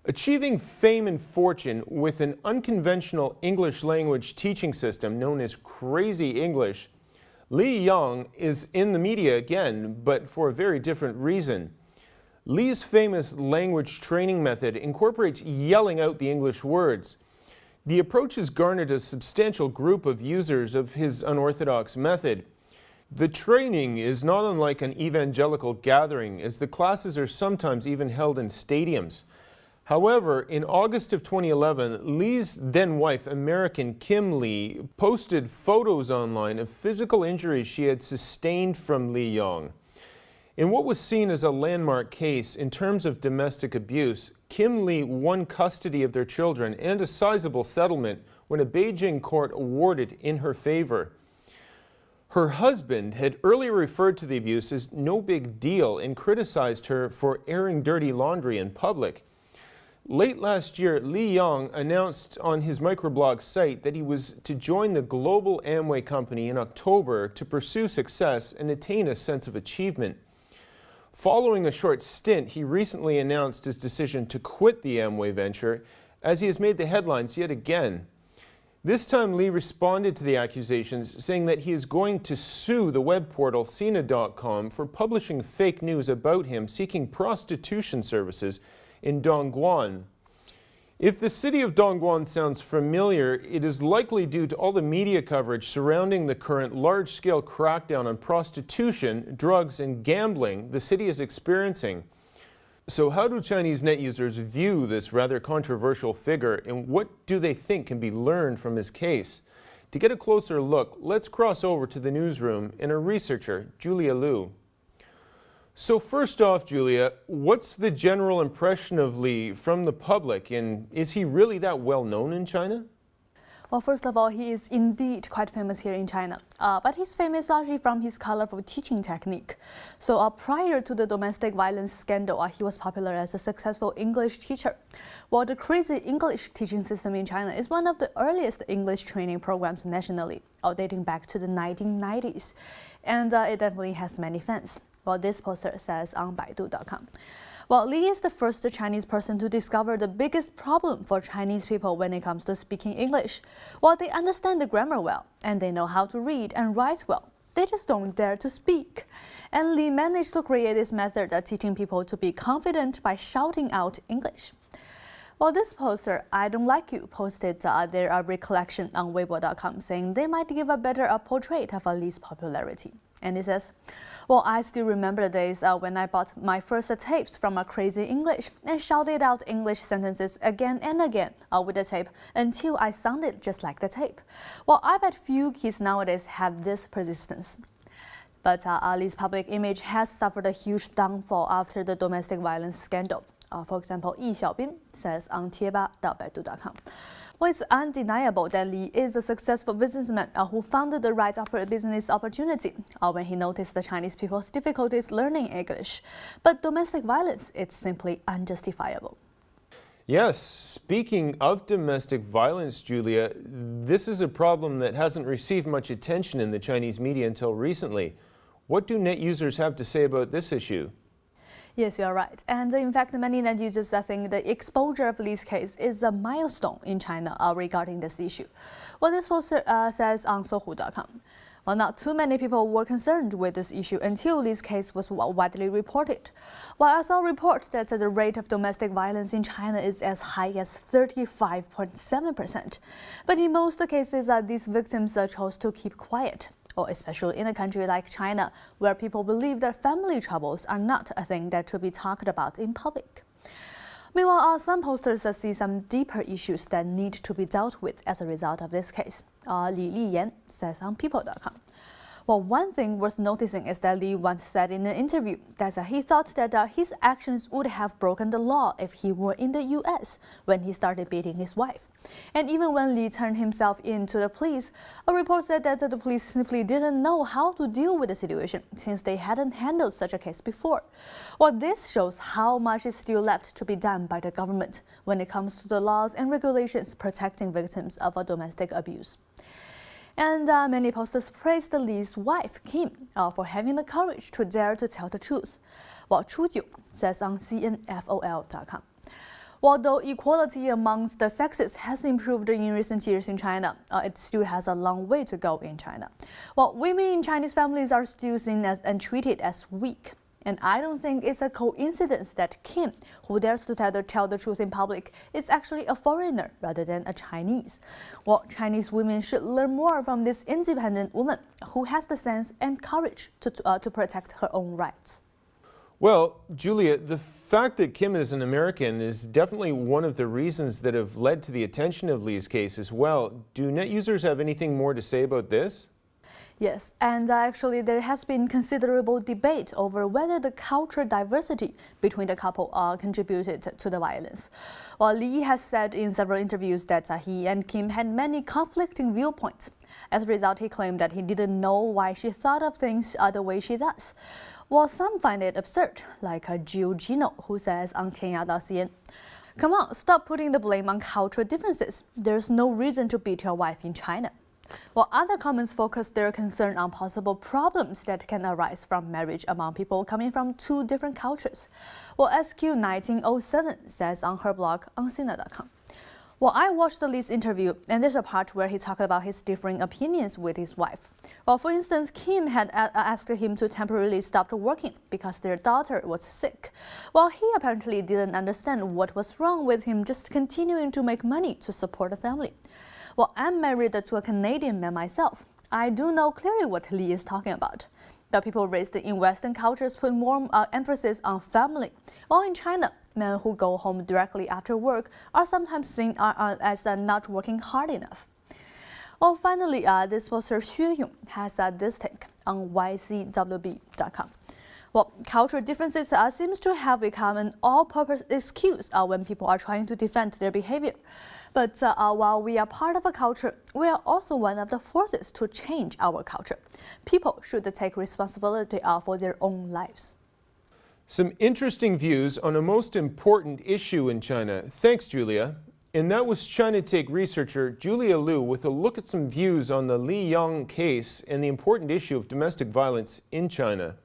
Achieving fame and fortune with an unconventional English language teaching system known as Crazy English, Li Yang is in the media again, but for a very different reason. Li's famous language training method incorporates yelling out the English words. The approach has garnered a substantial group of users of his unorthodox method. The training is not unlike an evangelical gathering, as the classes are sometimes even held in stadiums. However, in August of 2011, Li's then-wife, American Kim Li, posted photos online of physical injuries she had sustained from Li Yang. In what was seen as a landmark case in terms of domestic abuse, Kim Li won custody of their children and a sizable settlement when a Beijing court awarded in her favor. Her husband had earlier referred to the abuse as no big deal and criticized her for airing dirty laundry in public. Late last year, Li Yang announced on his microblog site that he was to join the global Amway company in October to pursue success and attain a sense of achievement. Following a short stint, he recently announced his decision to quit the Amway venture, as he has made the headlines yet again. This time, Li responded to the accusations, saying that he is going to sue the web portal Sina.com for publishing fake news about him seeking prostitution services in Dongguan. If the city of Dongguan sounds familiar, it is likely due to all the media coverage surrounding the current large-scale crackdown on prostitution, drugs, and gambling the city is experiencing. So how do Chinese net users view this rather controversial figure, and what do they think can be learned from his case? To get a closer look, let's cross over to the newsroom and our researcher, Julia Liu. So first off, Julia, what's the general impression of Li from the public, and is he really that well known in China? Well, first of all, he is indeed quite famous here in China, but he's famous largely from his colorful teaching technique. So prior to the domestic violence scandal, he was popular as a successful English teacher. Well, the Crazy English teaching system in China is one of the earliest English training programs nationally, dating back to the 1990s, and it definitely has many fans. Well, this poster says on Baidu.com. Well, Li is the first Chinese person to discover the biggest problem for Chinese people when it comes to speaking English. Well, they understand the grammar well, and they know how to read and write well. They just don't dare to speak. And Li managed to create this method of teaching people to be confident by shouting out English. Well, this poster, I Don't Like You, posted their recollection on Weibo.com, saying they might give a better portrait of Li's popularity. And it says, well, I still remember the days when I bought my first tapes from a Crazy English and shouted out English sentences again and again with the tape until I sounded just like the tape. Well, I bet few kids nowadays have this persistence. But Li's public image has suffered a huge downfall after the domestic violence scandal. For example, Yi Xiaobin says on Tieba.baidu.com. Well, it's undeniable that Li is a successful businessman who found the right business opportunity when he noticed the Chinese people's difficulties learning English. But domestic violence, it's simply unjustifiable. Yes, speaking of domestic violence, Julia, this is a problem that hasn't received much attention in the Chinese media until recently. What do net users have to say about this issue? Yes, you are right. And in fact, many net users think the exposure of Li's case is a milestone in China regarding this issue. Well, this poster says on Sohu.com. Well, not too many people were concerned with this issue until Li's case was widely reported. While I saw a report that the rate of domestic violence in China is as high as 35.7%. But in most cases, these victims chose to keep quiet. Or especially in a country like China, where people believe that family troubles are not a thing that should be talked about in public. Meanwhile, some posters see some deeper issues that need to be dealt with as a result of this case. Li Liyan says on People.com. Well, one thing worth noticing is that Li once said in an interview that he thought that his actions would have broken the law if he were in the US when he started beating his wife. And even when Li turned himself in to the police, a report said that the police simply didn't know how to deal with the situation since they hadn't handled such a case before. Well, this shows how much is still left to be done by the government when it comes to the laws and regulations protecting victims of domestic abuse. And many posters praised Li's wife, Kim, for having the courage to dare to tell the truth. While Chu Jiu says on CNFOL.com. Although equality amongst the sexes has improved in recent years in China, it still has a long way to go in China. Well, women in Chinese families are still seen as and treated as weak. And I don't think it's a coincidence that Kim, who dares to tell the truth in public, is actually a foreigner rather than a Chinese. Well, Chinese women should learn more from this independent woman who has the sense and courage to protect her own rights. Well, Julia, the fact that Kim is an American is definitely one of the reasons that have led to the attention of Li's case as well. Do net users have anything more to say about this? Yes, and actually there has been considerable debate over whether the cultural diversity between the couple contributed to the violence. Well, Li has said in several interviews that he and Kim had many conflicting viewpoints. As a result, he claimed that he didn't know why she thought of things the way she does. Well, some find it absurd, like Jill Gino, who says on 天涯到西安, "Come on, stop putting the blame on cultural differences. There's no reason to beat your wife in China." While other comments focus their concern on possible problems that can arise from marriage among people coming from two different cultures. Well, SQ1907 says on her blog, unsina.com. Well, I watched Li's interview, and there's a part where he talked about his differing opinions with his wife. Well, for instance, Kim had asked him to temporarily stop working because their daughter was sick. Well, he apparently didn't understand what was wrong with him just continuing to make money to support the family. Well, I'm married to a Canadian man myself. I do know clearly what Li is talking about. The people raised in Western cultures put more emphasis on family. While in China, men who go home directly after work are sometimes seen as not working hard enough. Well, finally, this poster Xue Yong has this take on ycwb.com. Well, cultural differences seems to have become an all-purpose excuse when people are trying to defend their behavior. But while we are part of a culture, we are also one of the forces to change our culture. People should take responsibility for their own lives. Some interesting views on a most important issue in China. Thanks, Julia. And that was China Take researcher Julia Liu with a look at some views on the Li Yang case and the important issue of domestic violence in China.